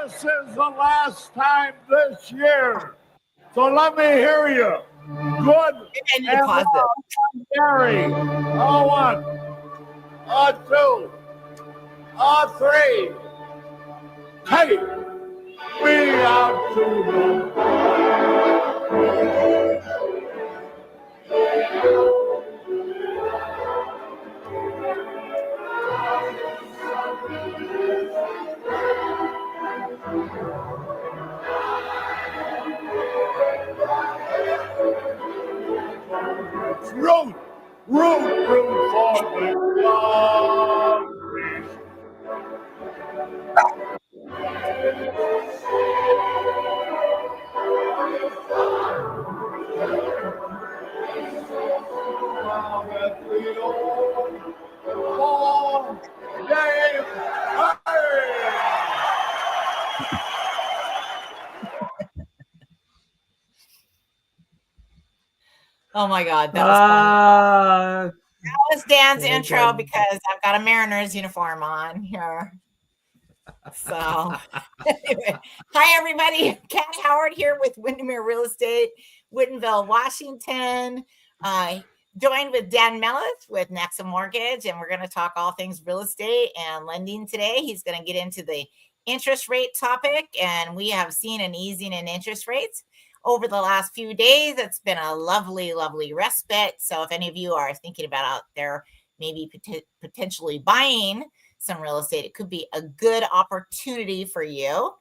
this is the last time this year. So let me hear you. Good and long, Gary. One, two, three. Take me out to root for the country. Oh my God, that was fun. That was Dan's intro because I've got a Mariners uniform on here. So anyway, hi everybody. Kat Howard here with Windermere Real Estate, Woodinville, Washington. Joined with Dan Melleth with Nexa Mortgage, and we're going to talk all things real estate and lending today. He's going to get into the interest rate topic, and we have seen an easing in interest rates over the last few days. It's been a lovely, lovely respite. So if any of you are thinking about out there, maybe potentially buying some real estate, it could be a good opportunity for you.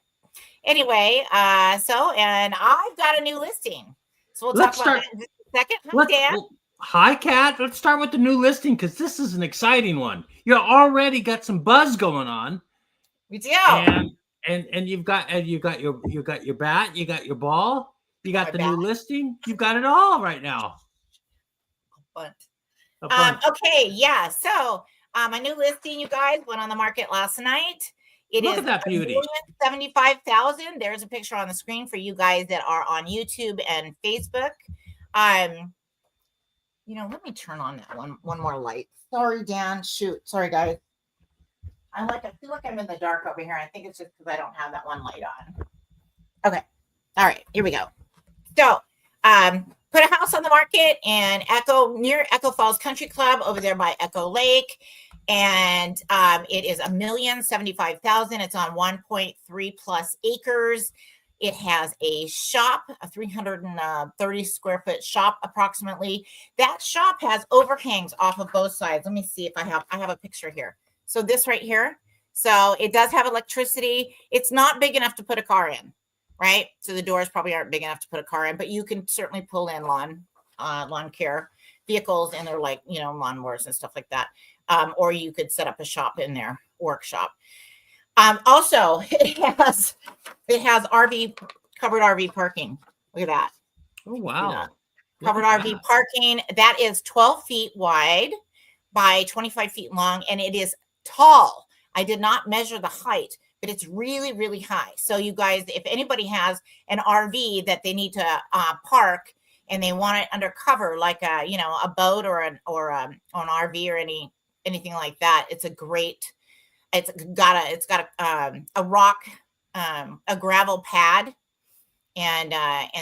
Anyway, and I've got a new listing. So we'll talk about that in just a second. Hi, Dan. Hi, Kat. Let's start with the new listing because this is an exciting one. You already got some buzz going on. We do. And you've got your bat, you got your ball, you got the new listing. You've got it all right now. A bunch. Okay, yeah. So my new listing, you guys, went on the market last night. Look at that beauty. $75,000. There's a picture on the screen for you guys that are on YouTube and Facebook. Let me turn on that one more light. Sorry, Dan. Shoot. Sorry, guys. I feel like I'm in the dark over here. I think it's just because I don't have that one light on. Okay. All right. Here we go. So, put a house on the market in near Echo Falls Country Club over there by Echo Lake. And it is $1,075,000. It's on 1.3 plus acres. It has a shop, a 330 square foot shop approximately. That shop has overhangs off of both sides. Let me see if I have a picture here. So this right here. So it does have electricity. It's not big enough to put a car in, right? So the doors probably aren't big enough to put a car in, but you can certainly pull in lawn care vehicles, and they're like, lawnmowers and stuff like that. Or you could set up a shop in there, workshop. Also, it has covered RV parking. Look at that. Oh, wow. Covered RV parking. That is 12 feet wide by 25 feet long, and it is tall. I did not measure the height, but it's really, really high. So you guys, if anybody has an RV that they need to park and they want it undercover, like a boat or an RV or anything like that, it's a great. It's got a rock, a gravel pad, and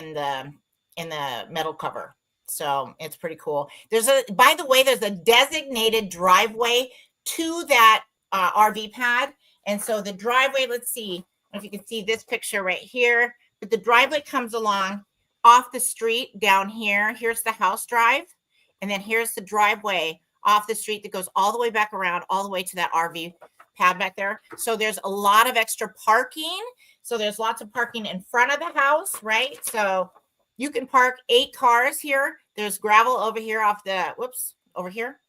in the metal cover. So it's pretty cool. By the way, there's a designated driveway to that RV pad. And so the driveway, let's see if you can see this picture right here, but the driveway comes along off the street down here. Here's the house drive. And then here's the driveway off the street that goes all the way back around, all the way to that RV pad back there. So there's a lot of extra parking. So there's lots of parking in front of the house, right? So you can park 8 cars here. There's gravel over here over here.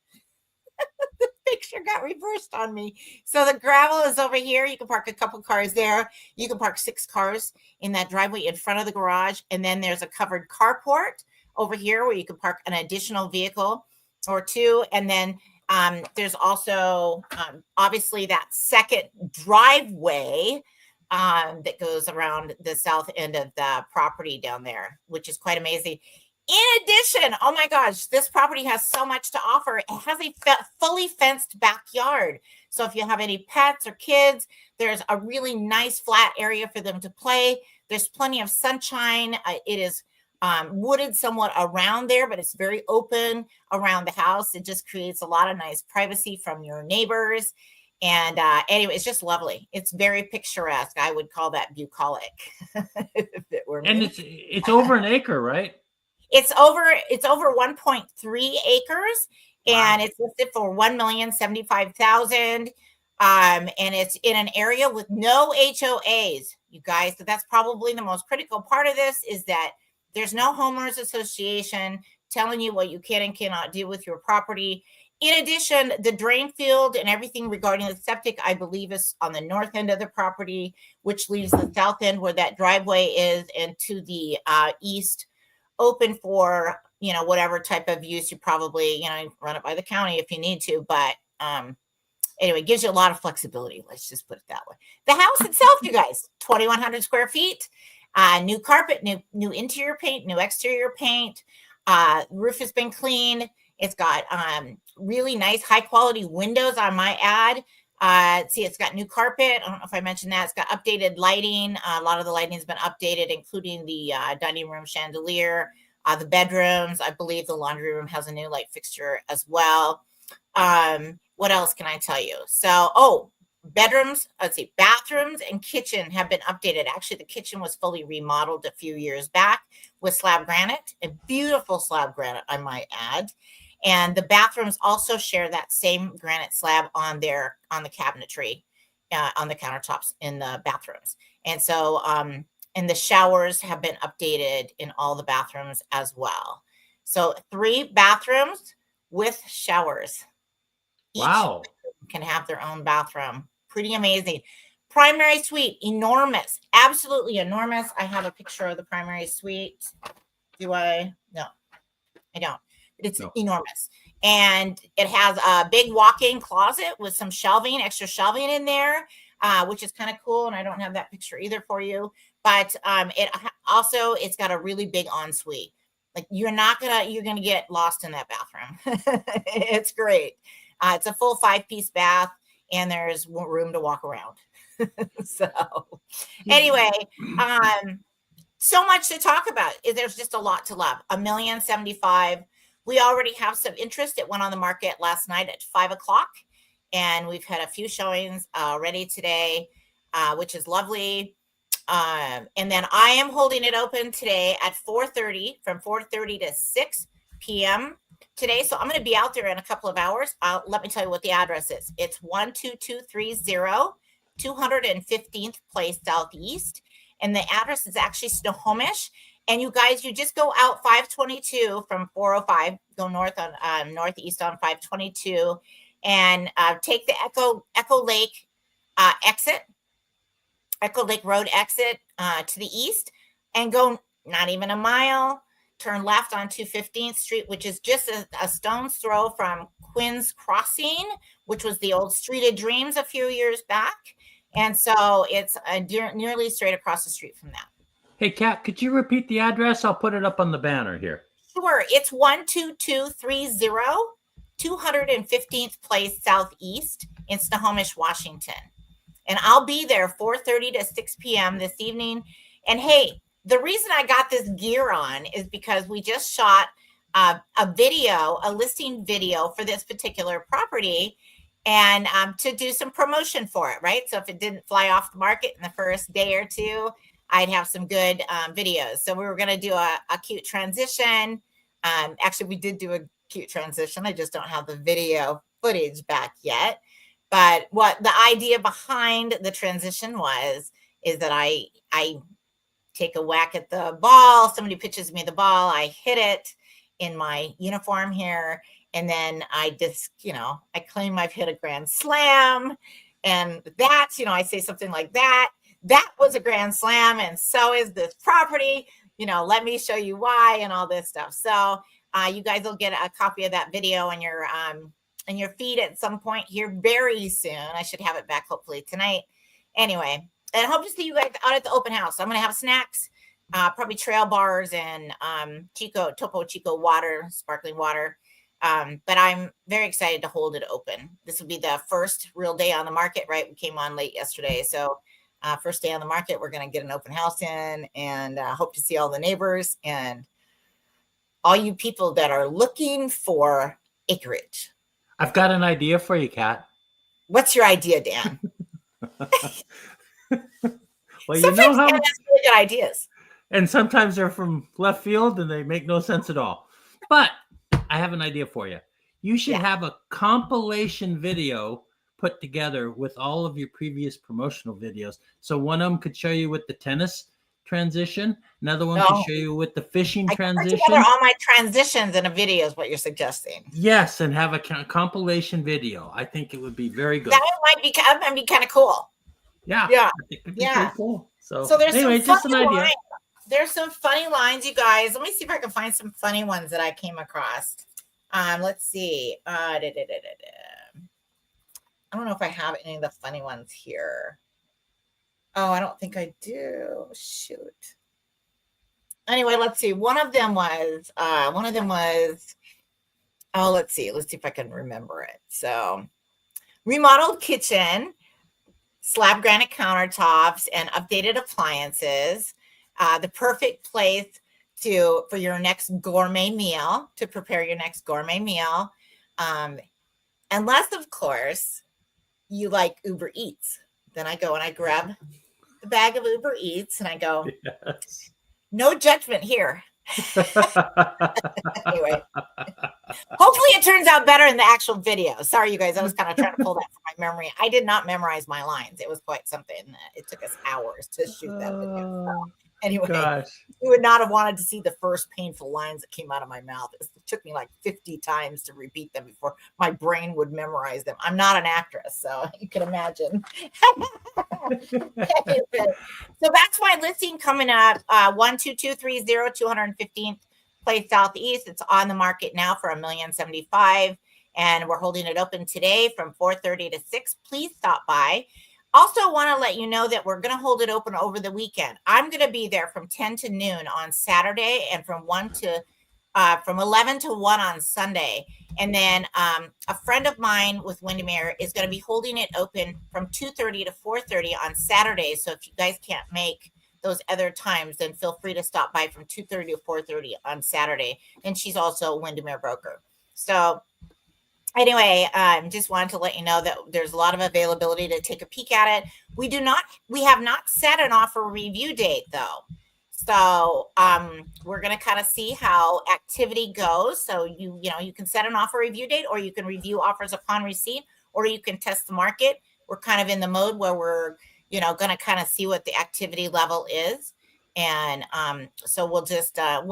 The picture got reversed on me. So the gravel is over here. You can park a couple cars there. You can park 6 cars in that driveway in front of the garage. And then there's a covered carport over here where you can park an additional vehicle or 2. And then there's also obviously that second driveway that goes around the south end of the property down there, which is quite amazing. In addition, oh my gosh, this property has so much to offer. It has a fully fenced backyard. So if you have any pets or kids, there's a really nice flat area for them to play. There's plenty of sunshine. It is wooded somewhat around there, but it's very open around the house. It just creates a lot of nice privacy from your neighbors. And anyway, it's just lovely. It's very picturesque. I would call that bucolic. If it were me. And it's over an acre, right? It's over 1.3 acres, and Wow. it's listed for $1,075,000. And it's in an area with no HOAs, you guys. So that's probably the most critical part of this, is that there's no homeowners association telling you what you can and cannot do with your property. In addition, the drain field and everything regarding the septic, I believe, is on the north end of the property, which leaves the south end where that driveway is, and to the east, open for, whatever type of use. You probably, run it by the county if you need to, but anyway, it gives you a lot of flexibility. Let's just put it that way. The house itself, you guys, 2,100 square feet, new carpet, new interior paint, new exterior paint. Roof has been cleaned. It's got really nice, high quality windows, I might add. See, it's got new carpet. I don't know if I mentioned that. It's got updated lighting. A lot of the lighting has been updated, including the dining room chandelier, the bedrooms. I believe the laundry room has a new light fixture as well. What else can I tell you? So, bedrooms, let's see, bathrooms and kitchen have been updated. Actually, the kitchen was fully remodeled a few years back with slab granite, a beautiful slab granite, I might add. And the bathrooms also share that same granite slab on the cabinetry, on the countertops in the bathrooms. And so, and the showers have been updated in all the bathrooms as well. So 3 bathrooms with showers. Wow. Each can have their own bathroom. Pretty amazing. Primary suite, enormous, absolutely enormous. I have a picture of the primary suite. Do I? No, I don't. It's enormous. And it has a big walk-in closet with some shelving, extra shelving in there, which is kind of cool. And I don't have that picture either for you. But it's got a really big ensuite. Like you're gonna get lost in that bathroom. It's great. It's a full 5-piece bath, and there's room to walk around. So anyway, so much to talk about. There's just a lot to love. $1,075,000. We already have some interest. It went on the market last night at 5:00, and we've had a few showings already today, which is lovely. And then I am holding it open today at 4:30, from 4:30 to 6 p.m. today. So I'm going to be out there in a couple of hours. Let me tell you what the address is. It's 12230 215th Place Southeast. And the address is actually Snohomish. And you guys, you just go out 522 from 405, go north on northeast on 522, and take the Echo Lake exit, Echo Lake Road exit to the east, and go not even a mile, turn left on 215th Street, which is just a stone's throw from Quinn's Crossing, which was the old Street of Dreams a few years back. And so it's nearly straight across the street from that. Hey, Kat, could you repeat the address? I'll put it up on the banner here. Sure. It's 12230 215th Place Southeast in Snohomish, Washington. And I'll be there 4:30 to 6 p.m. this evening. And hey, the reason I got this gear on is because we just shot a listing video for this particular property, and to do some promotion for it, right? So if it didn't fly off the market in the first day or two, I'd have some good videos. So we were going to do a cute transition. Actually, we did do a cute transition. I just don't have the video footage back yet. But what the idea behind the transition is that I take a whack at the ball. Somebody pitches me the ball. I hit it in my uniform here. And then I just, I claim I've hit a grand slam. And that's, I say something like that. That was a grand slam, and so is this property. Let me show you why, and all this stuff. So you guys will get a copy of that video in your feed at some point here very soon. I should have it back hopefully tonight. Anyway, and I hope to see you guys out at the open house. I'm going to have snacks. probably trail bars and Topo Chico water, sparkling water. But I'm very excited to hold it open. This will be the first real day on the market, right? We came on late yesterday. So first day on the market, we're going to get an open house in and hope to see all the neighbors and all you people that are looking for acreage. I've got an idea for you, Kat. What's your idea, Dan? Well, Sometimes you know how Dan has really good ideas. And sometimes they're from left field and they make no sense at all. But I have an idea for you. You should have a compilation video put together with all of your previous promotional videos. So one of them could show you with the tennis transition. Another one could show you with the fishing transition. Put together all my transitions in a video is what you're suggesting. Yes, and have a compilation video. I think it would be very good. That might be kind of cool. Yeah. Yeah. I think it'd be pretty cool. So there's anyway, just an idea. Lines. There's some funny lines, you guys. Let me see if I can find some funny ones that I came across. Let's see. I don't know if I have any of the funny ones here. Oh, I don't think I do. Shoot. Anyway, let's see. One of them was, oh, let's see if I can remember it. So, remodeled kitchen, slab granite countertops, and updated appliances. The perfect place for your next gourmet meal, to prepare your next gourmet meal. Unless, of course, you like Uber Eats. Then I go and I grab the bag of Uber Eats and I go, yes. No judgment here. Anyway, hopefully it turns out better in the actual video. Sorry, you guys. I was kind of trying to pull that from my memory. I did not memorize my lines. It was quite something. It took us hours to shoot that video. So, anyway, you would not have wanted to see the first painful lines that came out of my mouth. It took me like 50 times to repeat them before my brain would memorize them. I'm not an actress, so you can imagine. So that's my listing coming up. 12230 215th Place Southeast. It's on the market now for $1,075,000, and we're holding it open today from 4:30 to 6. Please stop by. Also want to let you know that we're going to hold it open over the weekend. I'm going to be there from 10 to noon on Saturday and from 11 to 1 on Sunday. And then a friend of mine with Windermere is going to be holding it open from 2:30 to 4:30 on Saturday. So if you guys can't make those other times, then feel free to stop by from 2:30 to 4:30 on Saturday. And she's also a Windermere broker. So anyway, just wanted to let you know that there's a lot of availability to take a peek at it. We have not set an offer review date though. So we're going to kind of see how activity goes. So you can set an offer review date, or you can review offers upon receipt, or you can test the market. We're kind of in the mode where we're, going to kind of see what the activity level is. And so we'll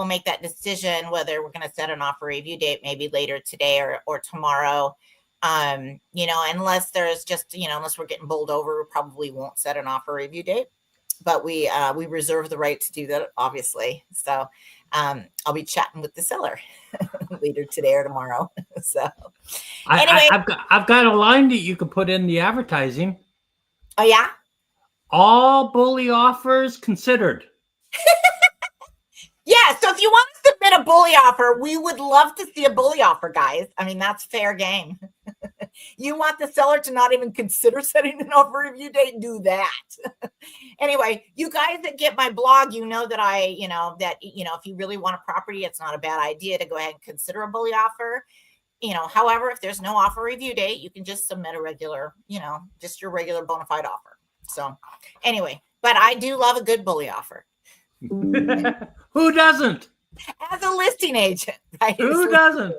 make that decision whether we're going to set an offer review date maybe later today or tomorrow. Unless there's just, unless we're getting bowled over, we probably won't set an offer review date. But we reserve the right to do that, obviously. So I'll be chatting with the seller later today or tomorrow. So anyway, I've got a line that you can put in the advertising. Oh yeah. All bully offers considered. Yeah, so if you want to submit a bully offer, we would love to see a bully offer, guys. I mean, that's fair game. You want the seller to not even consider setting an offer review date? Do that. Anyway, you guys that get my blog, you know that if you really want a property, it's not a bad idea to go ahead and consider a bully offer. However, if there's no offer review date, you can just submit a regular, just your regular bona fide offer. So anyway, but I do love a good bully offer. Who doesn't? As a listing agent, right? Who doesn't?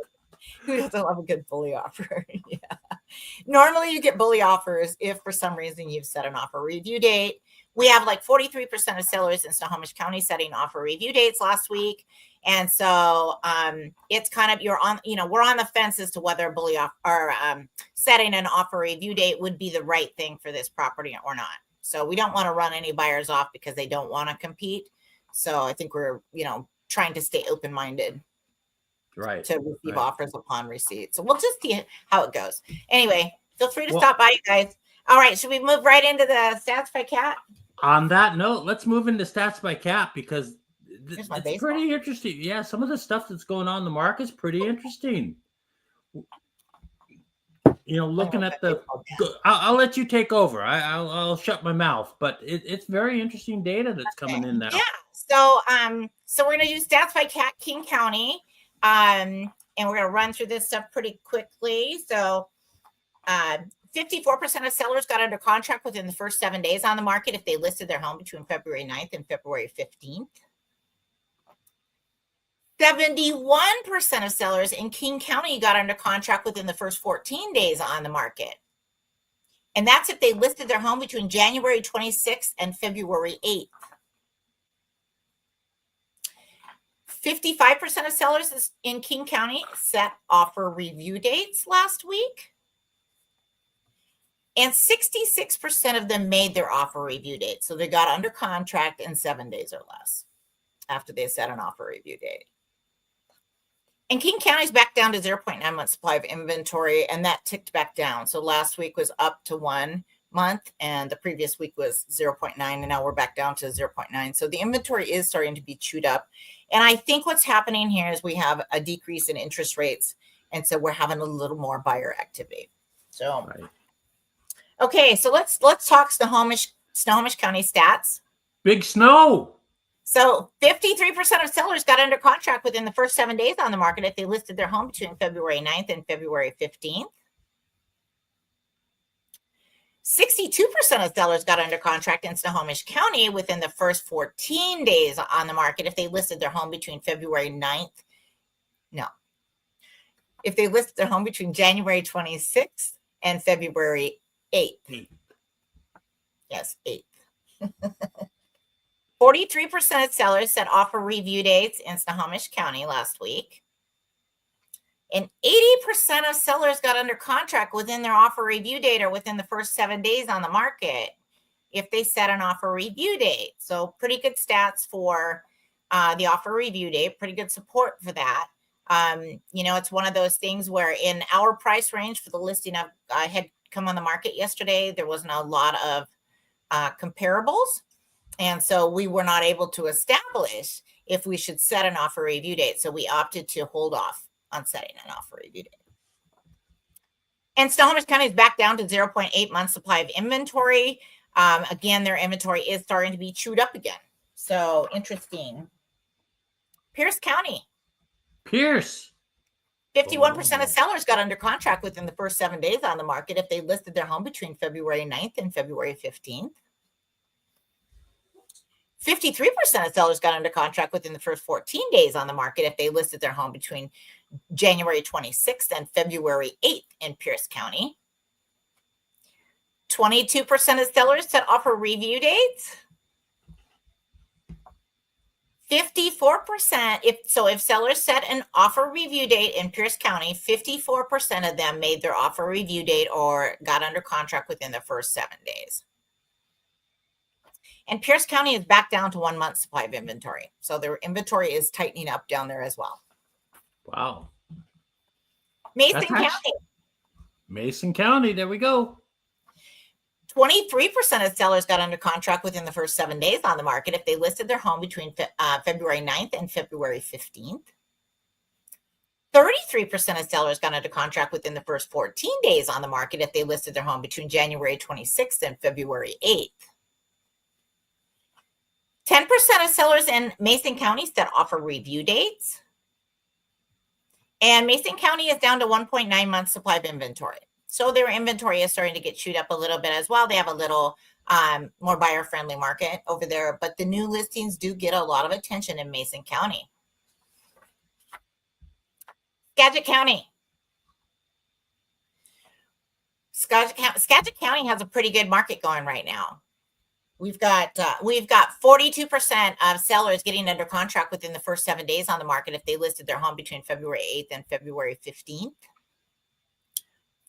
Who doesn't love a good bully offer? Yeah. Normally you get bully offers if for some reason you've set an offer review date. We have like 43% of sellers in Snohomish County setting offer review dates last week. And so it's kind of, we're on the fence as to whether a bully offer or setting an offer review date would be the right thing for this property or not. So we don't want to run any buyers off because they don't want to compete. So I think we're, trying to stay open-minded. Right. To receive offers upon receipt. So we'll just see how it goes. Anyway, feel free to stop by, you guys. All right. Should we move right into the stats by Kat? On that note, let's move into stats by Kat, because Here's my It's baseball. pretty interesting. Yeah, some of the stuff that's going on in the market is pretty interesting. Looking at the, I'll let you take over. I'll shut my mouth, but it's very interesting data that's coming in now. Yeah. So we're going to use stats by King County, and we're going to run through this stuff pretty quickly. So, 54% of sellers got under contract within the first 7 days on the market if they listed their home between February 9th and February 15th. 71% of sellers in King County got under contract within the first 14 days on the market. And that's if they listed their home between January 26th and February 8th. 55% of sellers in King County set offer review dates last week. And 66% of them made their offer review date. So they got under contract in 7 days or less after they set an offer review date. And King County's back down to 0.9 month supply of inventory, and that ticked back down. So last week was up to 1 month, and the previous week was 0.9, and now we're back down to 0.9. So the inventory is starting to be chewed up. And I think what's happening here is we have a decrease in interest rates, and so we're having a little more buyer activity. So, right. Okay, so let's talk Snohomish County stats. Big snow. So 53% of sellers got under contract within the first 7 days on the market if they listed their home between February 9th and February 15th. 62% of sellers got under contract in Snohomish County within the first 14 days on the market if they listed their home between February 9th. No. If they listed their home between January 26th and February 8th. Yes, 8th. 43% of sellers set offer review dates in Snohomish County last week. And 80% of sellers got under contract within their offer review date or within the first 7 days on the market if they set an offer review date. So pretty good stats for the offer review date, pretty good support for that. It's one of those things where in our price range for the listing I had come on the market yesterday, there wasn't a lot of comparables. And so we were not able to establish if we should set an offer review date. So we opted to hold off on setting an offer review date. And Snohomish County is back down to 0.8 months supply of inventory. Again, their inventory is starting to be chewed up again. So interesting. Pierce County. Pierce. 51% of sellers got under contract within the first 7 days on the market if they listed their home between February 9th and February 15th. 53% of sellers got under contract within the first 14 days on the market if they listed their home between January 26th and February 8th in Pierce County. 22% of sellers set offer review dates. 54%, if sellers set an offer review date in Pierce County, 54% of them made their offer review date or got under contract within the first 7 days. And Pierce County is back down to 1 month supply of inventory. So their inventory is tightening up down there as well. Wow. Mason County. Mason County, there we go. 23% of sellers got under contract within the first 7 days on the market if they listed their home between February 9th and February 15th. 33% of sellers got under contract within the first 14 days on the market if they listed their home between January 26th and February 8th. 10% of sellers in Mason County set offer review dates. And Mason County is down to 1.9 months supply of inventory. So their inventory is starting to get chewed up a little bit as well. They have a little more buyer-friendly market over there, but the new listings do get a lot of attention in Mason County. Skagit County. Skagit County has a pretty good market going right now. We've got 42% of sellers getting under contract within the first 7 days on the market if they listed their home between February 8th and February 15th.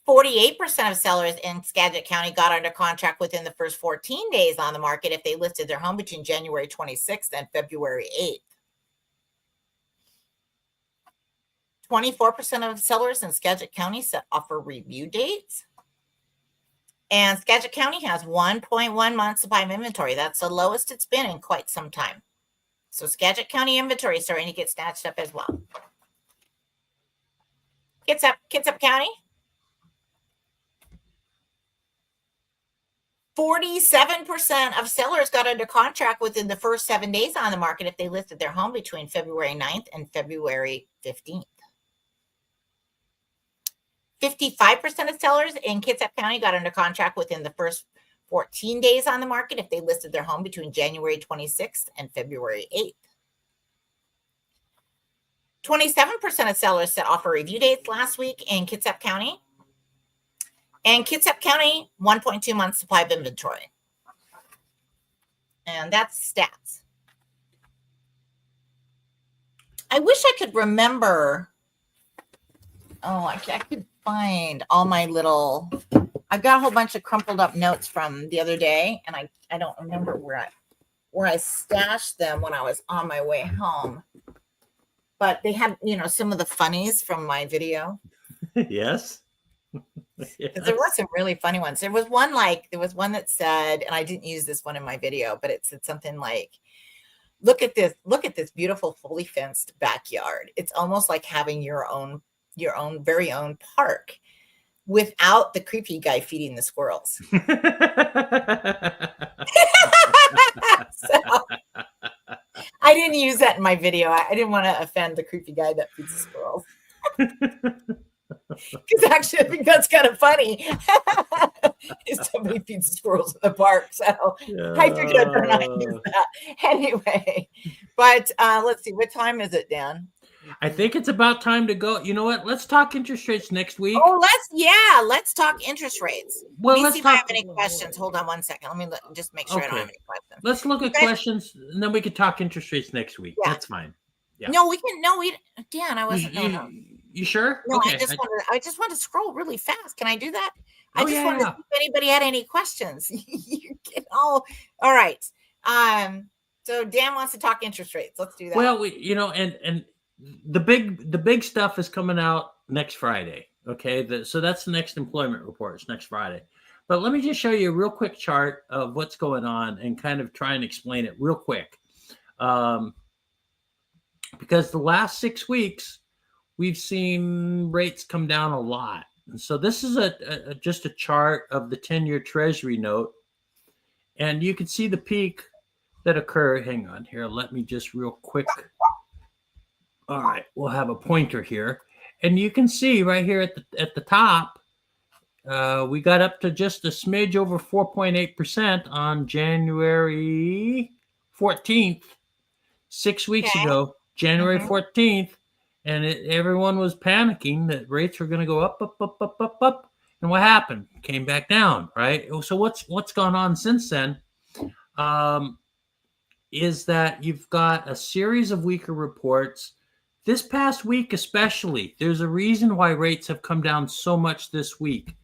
48% of sellers in Skagit County got under contract within the first 14 days on the market if they listed their home between January 26th and February 8th. 24% of sellers in Skagit County set offer review dates. And Skagit County has 1.1 months supply of inventory. That's the lowest it's been in quite some time. So Skagit County inventory is starting to get snatched up as well. Kitsap County. 47% of sellers got under contract within the first 7 days on the market if they listed their home between February 9th and February 15th. 55% of sellers in Kitsap County got under contract within the first 14 days on the market if they listed their home between January 26th and February 8th. 27% of sellers set offer review dates last week in Kitsap County. And Kitsap County, 1.2 months supply of inventory. And that's stats. I wish I could remember. Oh, I could find all my little, I've got a whole bunch of crumpled up notes from the other day, and I don't remember where I stashed them when I was on my way home. But they had, some of the funnies from my video. Yes. Yes. There were some really funny ones. There was one that said, and I didn't use this one in my video, but it said something like, look at this beautiful fully fenced backyard. It's almost like having your own very own park without the creepy guy feeding the squirrels. So, I didn't use that in my video. I didn't want to offend the creepy guy that feeds the squirrels. Because actually, I think that's kind of funny. If somebody feeds the squirrels in the park, so I figured I'd not use that anyway. But let's see, what time is it, Dan? I think it's about time to go. You know what? Let's talk interest rates next week. Oh, let's talk interest rates. Well, let's see if I have any questions. Hold on one second. Let me just make sure I don't have any questions. Let's look at questions, and then we can talk interest rates next week. Yeah. That's fine. Yeah. No, Dan, I wasn't. You sure? No, okay. I just want to scroll really fast. Can I do that? I just wanted to see if anybody had any questions. You're getting all right. So Dan wants to talk interest rates. Let's do that. Well, and the big stuff is coming out next Friday. Okay, so that's the next employment report. It's next Friday. But let me just show you a real quick chart of what's going on and kind of try and explain it real quick. Because the last 6 weeks, we've seen rates come down a lot. And so this is just a chart of the 10-year Treasury note. And you can see the peak that occurred. Hang on here. Let me just real quick. All right. We'll have a pointer here. And you can see right here at the top, we got up to just a smidge over 4.8% on January 14th, 6 weeks ago, January 14th. And everyone was panicking that rates were going to go up. And what happened? Came back down, right? So what's gone on since then is that you've got a series of weaker reports. This past week especially, there's a reason why rates have come down so much this week.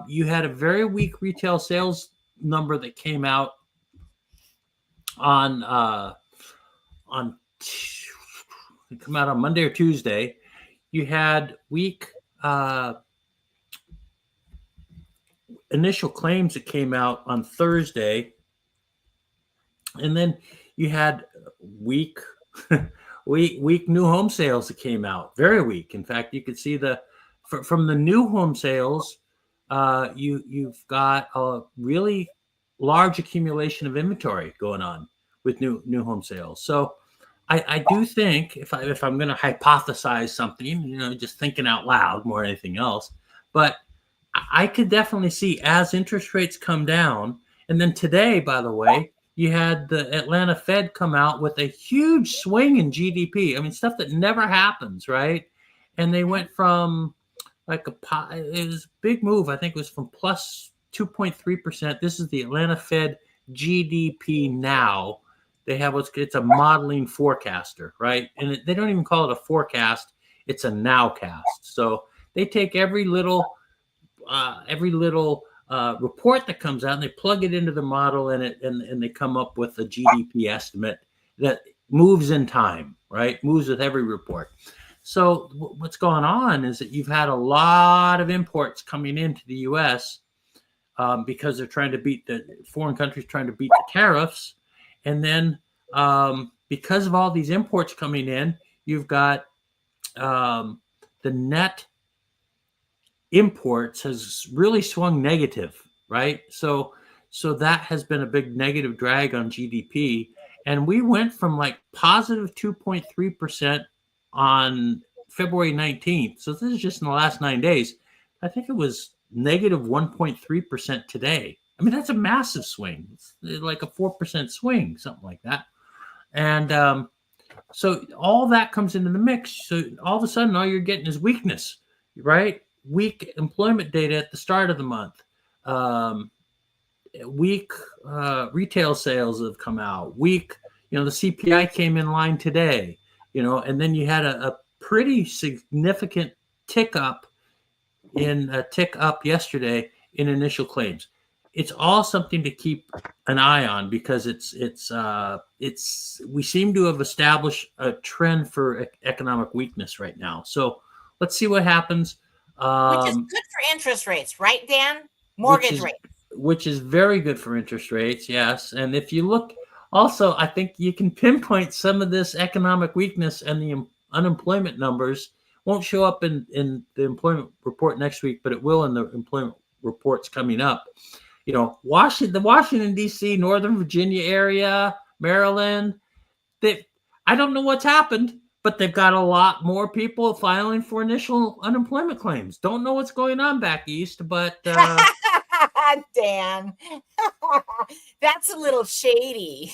You had a very weak retail sales number that came out on Monday or Tuesday. You had weak initial claims that came out on Thursday, and then you had weak new home sales that came out, very weak. In fact, you could see from the new home sales, you've got a really large accumulation of inventory going on with new home sales. So I do think if I'm going to hypothesize something, just thinking out loud more than anything else, but I could definitely see as interest rates come down. And then today, by the way, you had the Atlanta Fed come out with a huge swing in GDP. I mean, stuff that never happens, right? And they went from it was a big move. I think it was from plus 2.3%. This is the Atlanta Fed GDP now. They have it's a modeling forecaster, right? And they don't even call it a forecast. It's a nowcast. So they take every little report that comes out and they plug it into the model and they come up with a GDP estimate that moves in time, right? Moves with every report. So what's going on is that you've had a lot of imports coming into the U.S. Because they're trying to beat foreign countries trying to beat the tariffs. And then because of all these imports coming in, you've got the net imports has really swung negative, right? So that has been a big negative drag on GDP. And we went from like positive 2.3% on February 19th. So this is just in the last 9 days. I think it was negative 1.3% today. I mean, that's a massive swing. It's like a 4% swing, something like that. And so all that comes into the mix. So all of a sudden, all you're getting is weakness, right? Weak employment data at the start of the month. Weak retail sales have come out. Weak, the CPI came in line today, and then you had a pretty significant tick up yesterday in initial claims. It's all something to keep an eye on because we seem to have established a trend for economic weakness right now. So let's see what happens. Which is good for interest rates, right, Dan? Mortgage rates. Which is very good for interest rates, yes. And if you look, also, I think you can pinpoint some of this economic weakness, and the unemployment numbers won't show up in the employment report next week, but it will in the employment reports coming up. The Washington, D.C., Northern Virginia area, Maryland, I don't know what's happened, but they've got a lot more people filing for initial unemployment claims. Don't know what's going on back east, but Dan, that's a little shady.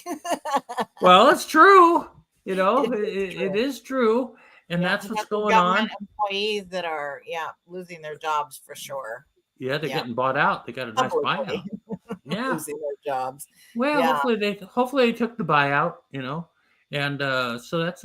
Well, it's true. It is true, and that's what's going on. Employees that are losing their jobs for sure. Yeah, they're getting bought out. They got a nice buyout. Yeah, losing their jobs. Well, hopefully they took the buyout. And so that's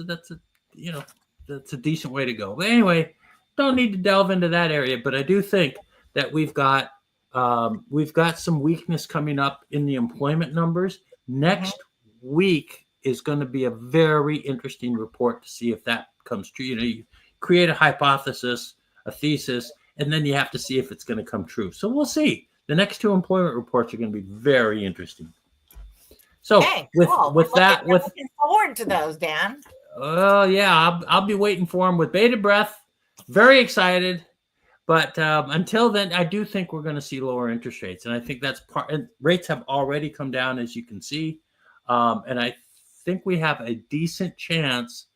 a decent way to go. But anyway, don't need to delve into that area. But I do think that we've got some weakness coming up in the employment numbers. Next week is going to be a very interesting report to see if that comes true. You create a hypothesis, a thesis, and then you have to see if it's going to come true. So we'll see. The next two employment reports are going to be very interesting. So looking forward to those, Dan. Oh yeah, I'll be waiting for them with bated breath. Very excited. But until then, I do think we're going to see lower interest rates, and I think that's part. And rates have already come down, as you can see, and I think we have a decent chance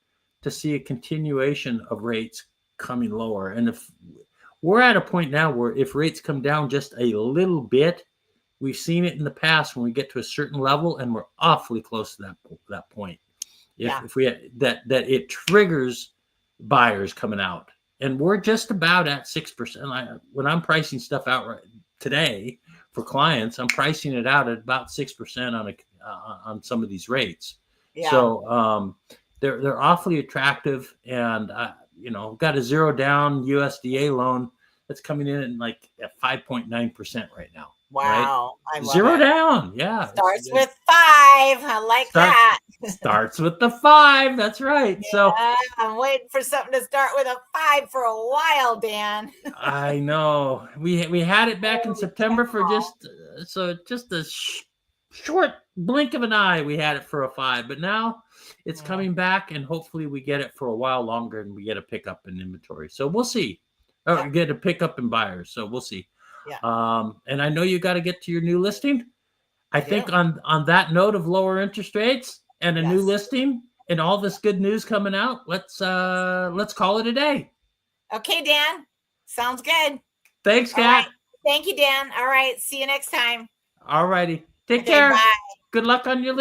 to see a continuation of rates coming lower. And if we're at a point now where if rates come down just a little bit, we've seen it in the past when we get to a certain level, and we're awfully close to that point. If we that it triggers buyers coming out. And we're just about at 6%. When I'm pricing stuff out today for clients, I'm pricing it out at about 6% on some of these rates. Yeah. So they're awfully attractive, and got a zero down USDA loan that's coming in at 5.9% right now. Wow. Right? Zero down. Yeah. Starts with 5. I like that. Starts with the 5. That's right. Yeah, so I'm waiting for something to start with a 5 for a while, Dan. I know. We had it back in September for just a short blink of an eye. We had it for a 5, but now it's coming back, and hopefully we get it for a while longer, and we get a pickup in inventory. So we'll see. Or get a pickup in buyers. So we'll see. Yeah. And I know you got to get to your new listing. I think on that note of lower interest rates and a new listing and all this good news coming out, let's call it a day. Okay, Dan. Sounds good. Thanks, Kat. Right. Thank you, Dan. All right. See you next time. All righty. Take care. Bye. Good luck on your list.